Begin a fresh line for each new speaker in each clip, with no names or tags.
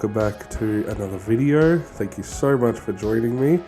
welcome back to another video. Thank you so much for joining me.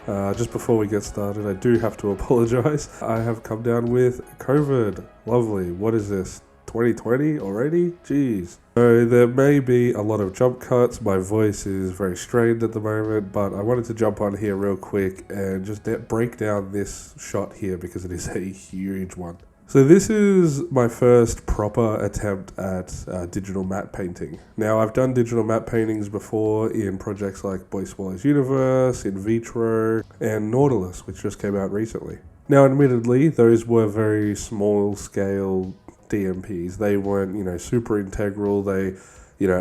Just before we get started, I do have to apologize. I have come down with COVID. Lovely. What is this? 2020 already? Jeez. So there may be a lot of jump cuts. My voice is very strained at the moment, but I wanted to jump on here real quick and just break down this shot here because it is a huge one. So this is my first proper attempt at digital matte painting. Now I've done digital matte paintings before in projects like Boy Swallows Universe, In Vitro, and Nautilus, which just came out recently. Now admittedly, those were very small scale DMPs. They weren't, super integral. It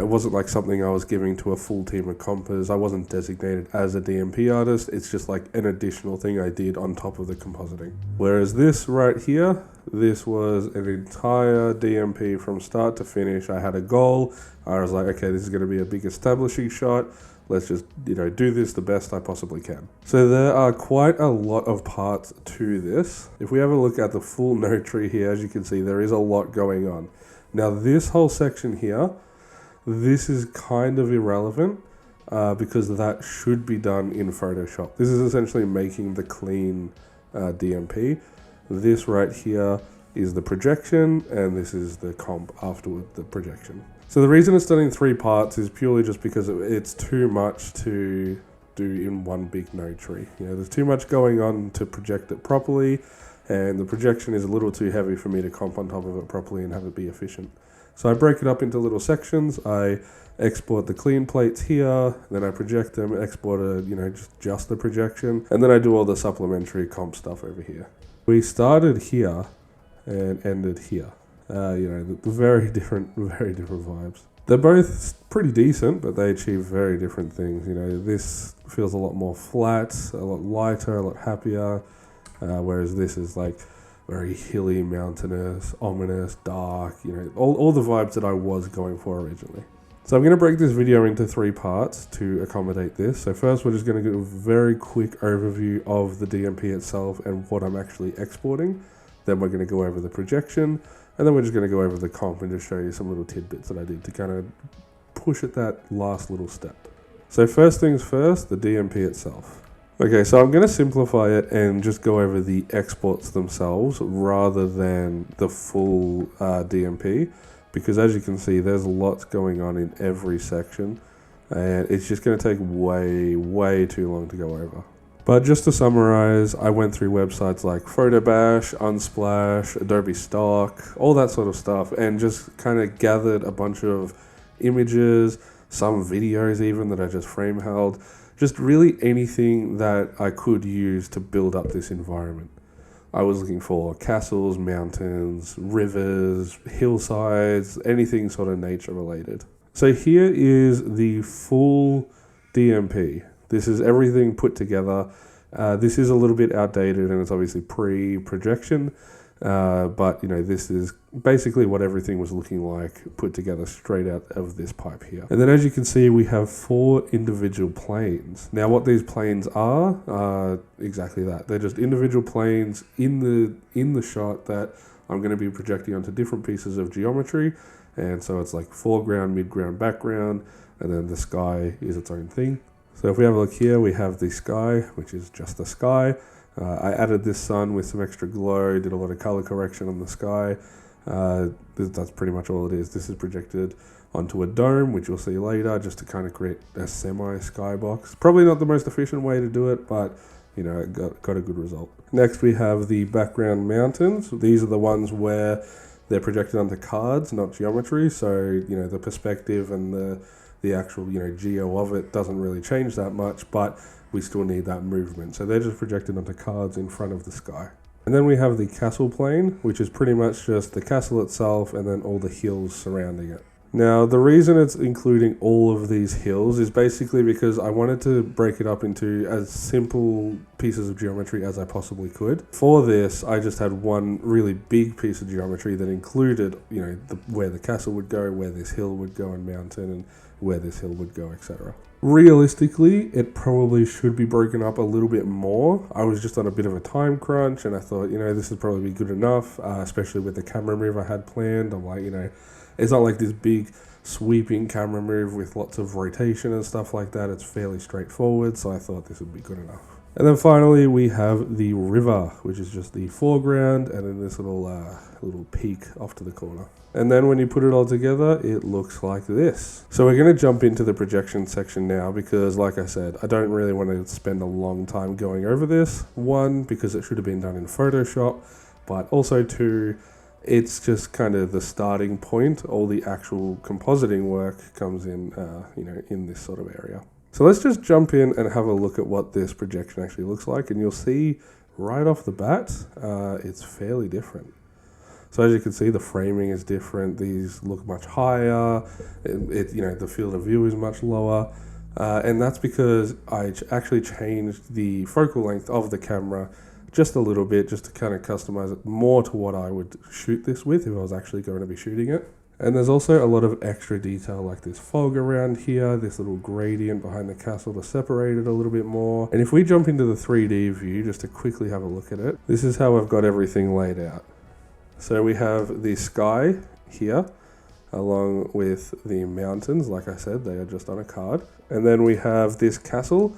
wasn't like something I was giving to a full team of compers. I wasn't designated as a DMP artist. It's just like an additional thing I did on top of the compositing. Whereas this right here, this was an entire DMP from start to finish. I had a goal. I was like, okay, this is going to be a big establishing shot. Let's just, do this the best I possibly can. So there are quite a lot of parts to this. If we have a look at the full note tree here, as you can see, there is a lot going on. Now this whole section here, this is kind of irrelevant because that should be done in Photoshop. This is essentially making the clean DMP. This right here is the projection, and this is the comp afterward, the projection. So the reason it's done in 3 parts is purely just because it's too much to do in one big node tree. There's too much going on to project it properly, and the projection is a little too heavy for me to comp on top of it properly and have it be efficient. So I break it up into little sections. I export the clean plates here, then I project them, export just the projection, and then I do all the supplementary comp stuff over here. We started here and ended here. Very different vibes. They're both pretty decent, but they achieve very different things. This feels a lot more flat, a lot lighter, a lot happier, whereas this is like very hilly, mountainous, ominous, dark, all the vibes that I was going for originally. So I'm going to break this video into 3 parts to accommodate this. So first we're just going to do a very quick overview of the DMP itself and what I'm actually exporting. Then we're going to go over the projection, and then we're just going to go over the comp and just show you some little tidbits that I did to kind of push at that last little step. So first things first, the DMP itself. Okay, so I'm going to simplify it and just go over the exports themselves rather than the full DMP, because as you can see, there's lots going on in every section, and it's just going to take way too long to go over. But just to summarize, I went through websites like Photobash, Unsplash, Adobe Stock, all that sort of stuff, and just kind of gathered a bunch of images, some videos even that I just frame held, just really anything that I could use to build up this environment. I was looking for castles, mountains, rivers, hillsides, anything sort of nature related. So here is the full DMP. This is everything put together. This is a little bit outdated and it's obviously pre-projection, but this is basically what everything was looking like put together straight out of this pipe here. And then as you can see, we have 4 individual planes. Now what these planes are exactly that. They're just individual planes in the shot that I'm going to be projecting onto different pieces of geometry. And so it's like foreground, midground, background, and then the sky is its own thing. So if we have a look here, we have the sky, which is just the sky. I added this sun with some extra glow, did a lot of color correction on the sky. That's pretty much all it is. This is projected onto a dome, which you'll see later, just to kind of create a semi-skybox. Probably not the most efficient way to do it, but it got a good result. Next we have the background mountains. These are the ones where they're projected onto cards, not geometry. So, the perspective and the actual, geo of it doesn't really change that much, but we still need that movement. So they're just projected onto cards in front of the sky. And then we have the castle plane, which is pretty much just the castle itself and then all the hills surrounding it. Now, the reason it's including all of these hills is basically because I wanted to break it up into as simple pieces of geometry as I possibly could. For this, I just had one really big piece of geometry that included, where the castle would go, where this hill would go and mountain, and where this hill would go, etc. Realistically, it probably should be broken up a little bit more. I was just on a bit of a time crunch and I thought, this would probably be good enough, especially with the camera move I had planned. I'm like, it's not like this big sweeping camera move with lots of rotation and stuff like that. It's fairly straightforward, so I thought this would be good enough. And then finally we have the river, which is just the foreground and then this little peak off to the corner. And then when you put it all together, it looks like this. So we're going to jump into the projection section now because, like I said, I don't really want to spend a long time going over this. One, because it should have been done in Photoshop, but also two, it's just kind of the starting point. All the actual compositing work comes in, in this sort of area. So let's just jump in and have a look at what this projection actually looks like, and you'll see right off the bat, it's fairly different. So as you can see, the framing is different. These look much higher. The field of view is much lower, and that's because I actually changed the focal length of the camera just a little bit, just to kind of customize it more to what I would shoot this with if I was actually going to be shooting it. And there's also a lot of extra detail like this fog around here, this little gradient behind the castle to separate it a little bit more. And if we jump into the 3D view, just to quickly have a look at it, this is how I've got everything laid out. So we have the sky here, along with the mountains. Like I said, they are just on a card. And then we have this castle,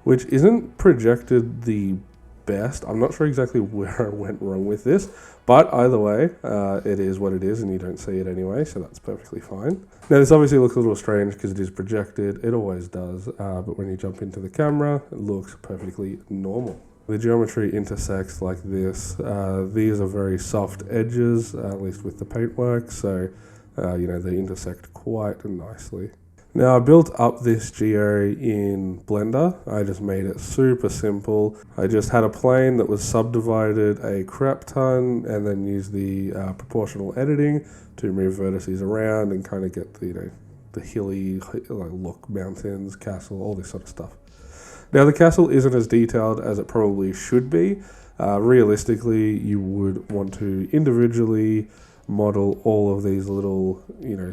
which isn't projected the best. I'm not sure exactly where I went wrong with this, but either way, it is what it is and you don't see it anyway, so that's perfectly fine. Now this obviously looks a little strange because it is projected, it always does, but when you jump into the camera, it looks perfectly normal. The geometry intersects like this. These are very soft edges, at least with the paintwork, so they intersect quite nicely. Now I built up this geo in Blender. I just made it super simple. I just had a plane that was subdivided a crap ton and then used the proportional editing to move vertices around and kind of get the hilly look, mountains, castle, all this sort of stuff. Now the castle isn't as detailed as it probably should be. Realistically, you would want to individually model all of these little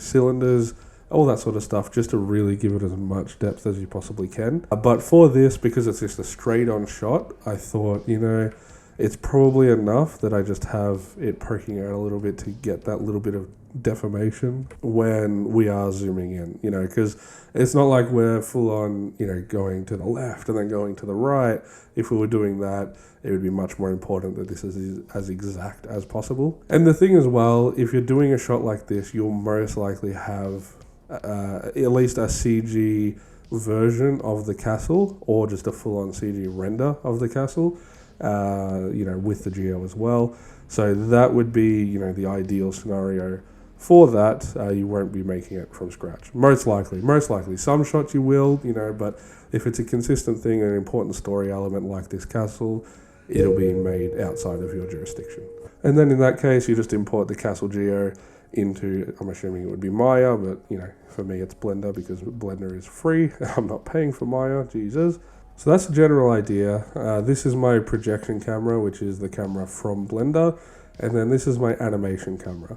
cylinders, all that sort of stuff, just to really give it as much depth as you possibly can. But for this, because it's just a straight on shot, I thought, it's probably enough that I just have it poking out a little bit to get that little bit of deformation when we are zooming in, because it's not like we're full on, going to the left and then going to the right. If we were doing that, it would be much more important that this is as exact as possible. And the thing as well, if you're doing a shot like this, you'll most likely have at least a CG version of the castle, or just a full-on CG render of the castle, with the geo as well. So that would be, the ideal scenario for that. You won't be making it from scratch. Most likely. Some shots you will, but if it's a consistent thing and an important story element like this castle, it'll be made outside of your jurisdiction. And then in that case, you just import the castle geo into, I'm assuming it would be Maya, but for me it's Blender because Blender is free. I'm not paying for Maya, Jesus. So that's the general idea. This is my projection camera, which is the camera from Blender, and then this is my animation camera.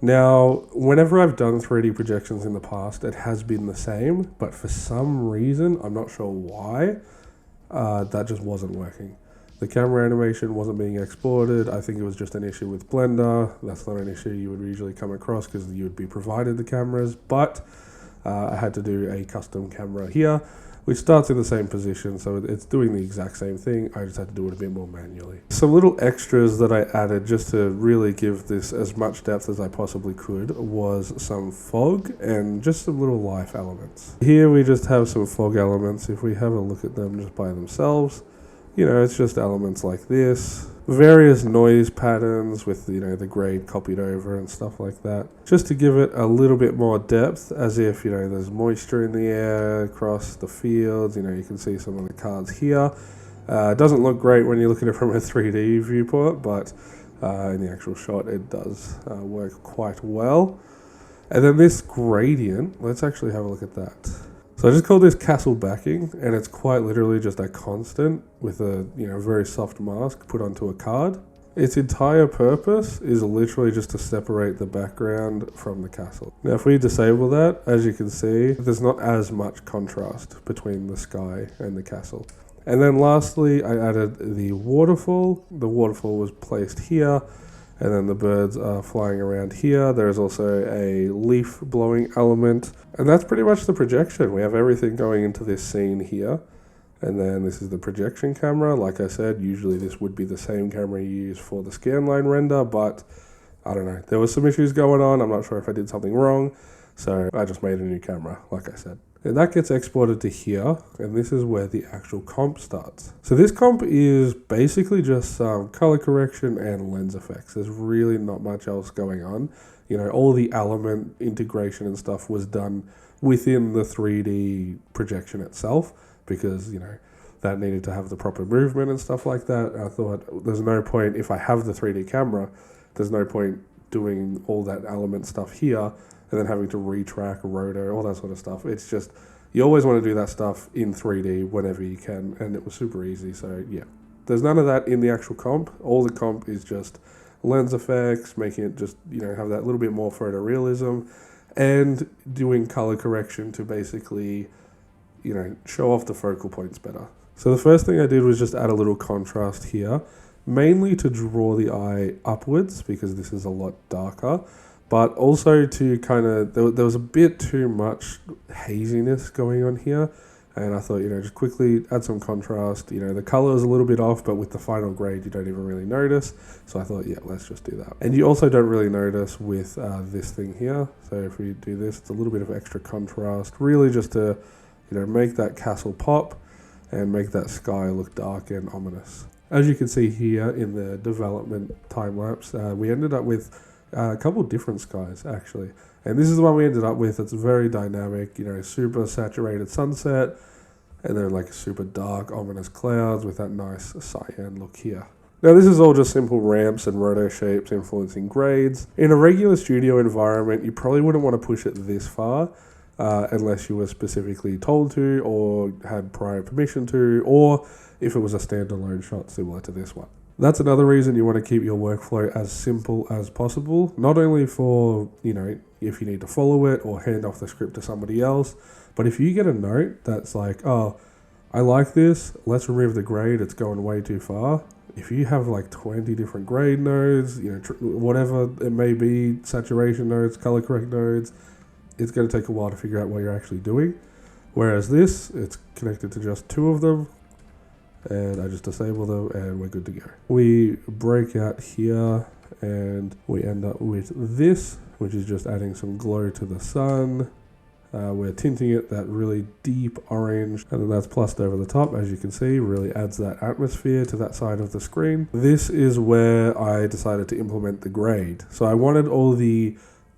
Now, whenever I've done 3D projections in the past, it has been the same, but for some reason, I'm not sure why, that just wasn't working. The camera animation wasn't being exported. I think it was just an issue with Blender. That's not an issue you would usually come across because you would be provided the cameras, but I had to do a custom camera here, which starts in the same position, so it's doing the exact same thing. I just had to do it a bit more manually. Some little extras that I added just to really give this as much depth as I possibly could was some fog and just some little life elements. Here we just have some fog elements. If we have a look at them just by themselves, it's just elements like this, various noise patterns with, the grade copied over and stuff like that, just to give it a little bit more depth, as if, there's moisture in the air across the fields. You can see some of the cards here. It doesn't look great when you look at it from a 3D viewport, but in the actual shot, it does work quite well. And then this gradient, let's actually have a look at that. So I just call this castle backing, and it's quite literally just a constant with a very soft mask put onto a card. Its entire purpose is literally just to separate the background from the castle. Now if we disable that, as you can see, there's not as much contrast between the sky and the castle. And then lastly, I added the waterfall. The waterfall was placed here, and then the birds are flying around here. There's also a leaf blowing element, and that's pretty much the projection. We have everything going into this scene here, and then this is the projection camera. Like I said, usually this would be the same camera you use for the scanline render, but I don't know, there was some issues going on. I'm not sure if I did something wrong, so I just made a new camera, like I said. And that gets exported to here, and this is where the actual comp starts. So this comp is basically just some color correction and lens effects. There's really not much else going on. You know, all the element integration and stuff was done within the 3D projection itself, because, you know, that needed to have the proper movement and stuff like that. I thought there's no point, if I have the 3D camera, there's no point doing all that element stuff here and then having to retrack, rotor, all that sort of stuff. It's just, you always want to do that stuff in 3D whenever you can, and it was super easy. So yeah, there's none of that in the actual comp. All the comp is just lens effects, making it just, you know, have that little bit more photorealism, and doing color correction to basically, you know, show off the focal points better. So the first thing I did was just add a little contrast here, mainly to draw the eye upwards, because this is a lot darker, but also to kind of, there was a bit too much haziness going on here, and I thought, you know, just quickly add some contrast. You know, the color is a little bit off, but with the final grade you don't even really notice, so I thought, yeah, let's just do that. And you also don't really notice with this thing here, so if we do this, it's a little bit of extra contrast, really just to, you know, make that castle pop and make that sky look dark and ominous. As you can see here in the development time-lapse, we ended up with a couple different skies, actually. And this is the one we ended up with. It's very dynamic, you know, super saturated sunset, and then like super dark, ominous clouds with that nice cyan look here. Now this is all just simple ramps and roto shapes influencing grades. In a regular studio environment, you probably wouldn't want to push it this far, unless you were specifically told to, or had prior permission to, or if it was a standalone shot similar to this one. That's another reason you want to keep your workflow as simple as possible, not only for, you know, if you need to follow it or hand off the script to somebody else, but if you get a note that's like, oh, I like this, let's remove the grade, it's going way too far. If you have like 20 different grade nodes, you know, whatever it may be, saturation nodes, color correct nodes, it's going to take a while to figure out what you're actually doing. Whereas this, it's connected to just 2 of them, and I just disable them and we're good to go. We break out here and we end up with this, which is just adding some glow to the sun. We're tinting it that really deep orange, and then that's plussed over the top, as you can see, really adds that atmosphere to that side of the screen. This is where I decided to implement the grade. So I wanted all the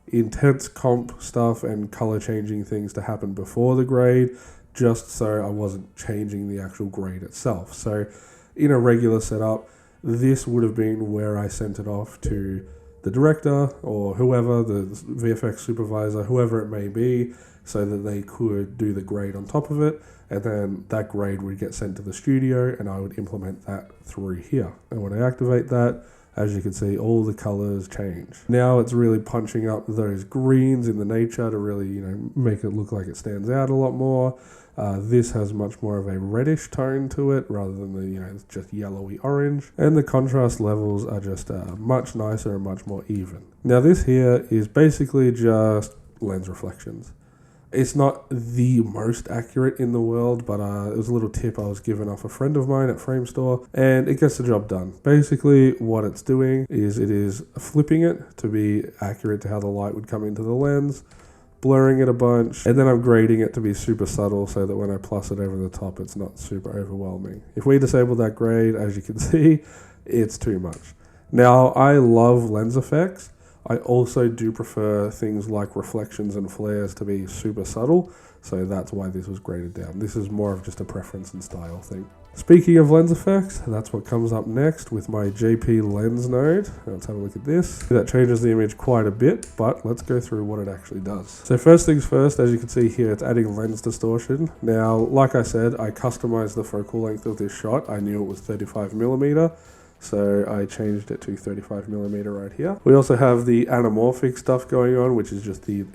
intense comp stuff and color changing things to happen before the grade, just so I wasn't changing the actual grade itself. So in a regular setup, this would have been where I sent it off to the director or whoever, the VFX supervisor, whoever it may be, so that they could do the grade on top of it, and then that grade would get sent to the studio and I would implement that through here. And when I activate that, as you can see, all the colors change. Now it's really punching up those greens in the nature to really, you know, make it look like it stands out a lot more. This has much more of a reddish tone to it rather than the, you know, just yellowy orange. And the contrast levels are just much nicer and much more even. Now this here is basically just lens reflections. It's not the most accurate in the world, but it was a little tip I was given off a friend of mine at Frame Store, and it gets the job done. Basically, what it's doing is it is flipping it to be accurate to how the light would come into the lens, blurring it a bunch, and then I'm grading it to be super subtle so that when I plus it over the top, it's not super overwhelming. If we disable that grade, as you can see, it's too much. Now, I love lens effects. I also do prefer things like reflections and flares to be super subtle, so that's why this was graded down. This is more of just a preference and style thing. Speaking of lens effects, that's what comes up next with my JP lens node. Let's have a look at this. That changes the image quite a bit, but let's go through what it actually does. So first things first, as you can see here, it's adding lens distortion. Now, like I said, I customized the focal length of this shot. I knew it was 35mm. So I changed it to 35mm right here. We also have the anamorphic stuff going on, which is just the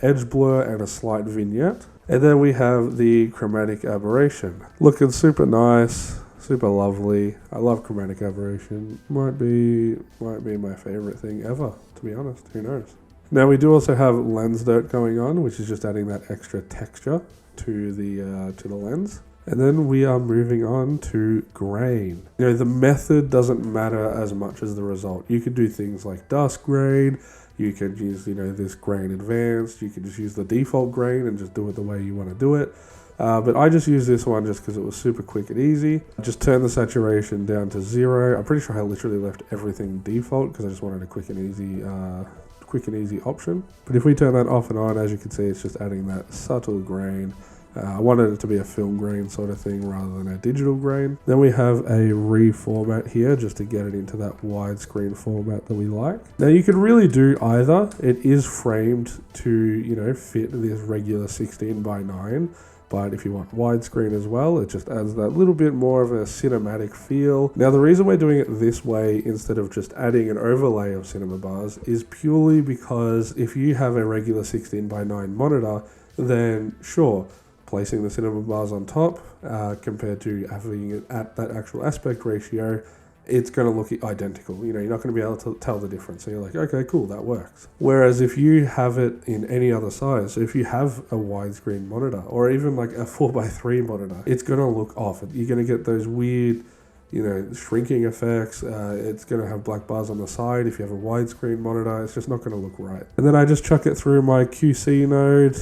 edge blur and a slight vignette. And then we have the chromatic aberration. Looking super nice, super lovely. I love chromatic aberration. Might be my favorite thing ever, to be honest. Who knows? Now we do also have lens dirt going on, which is just adding that extra texture to the lens. And then we are moving on to grain. You know, the method doesn't matter as much as the result. You could do things like dust grain. You could use, you know, this grain advanced. You could just use the default grain and just do it the way you want to do it. But I just used this one just because it was super quick and easy. Just turn the saturation down to 0. I'm pretty sure I literally left everything default because I just wanted a quick and easy option. But if we turn that off and on, as you can see, it's just adding that subtle grain. I wanted it to be a film grain sort of thing rather than a digital grain. Then we have a reformat here just to get it into that widescreen format that we like. Now you could really do either. It is framed to, you know, fit this regular 16:9. But if you want widescreen as well, it just adds that little bit more of a cinematic feel. Now the reason we're doing it this way instead of just adding an overlay of cinema bars is purely because if you have a regular 16:9 monitor, then sure, placing the cinema bars on top compared to having it at that actual aspect ratio, it's going to look identical. You know, you're not going to be able to tell the difference. So you're like, okay, cool, that works. Whereas if you have it in any other size, so if you have a widescreen monitor or even like a 4:3 monitor, it's going to look off. You're going to get those weird, you know, shrinking effects. It's going to have black bars on the side. If you have a widescreen monitor, it's just not going to look right. And then I just chuck it through my QC node.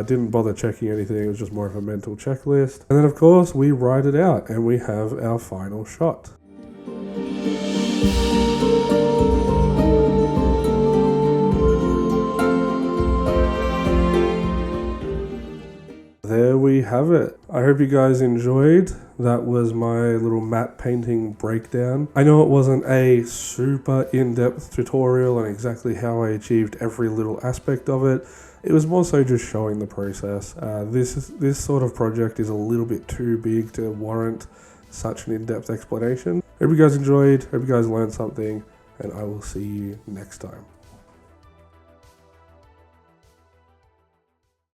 Didn't bother checking anything. It was just more of a mental checklist. And then of course we write it out and we have our final shot. There we have it. I hope you guys enjoyed. That was my little matte painting breakdown. I know it wasn't a super in-depth tutorial on exactly how I achieved every little aspect of it. It was more so just showing the process. This sort of project is a little bit too big to warrant such an in-depth explanation. Hope you guys enjoyed, hope you guys learned something, and I will see you next time.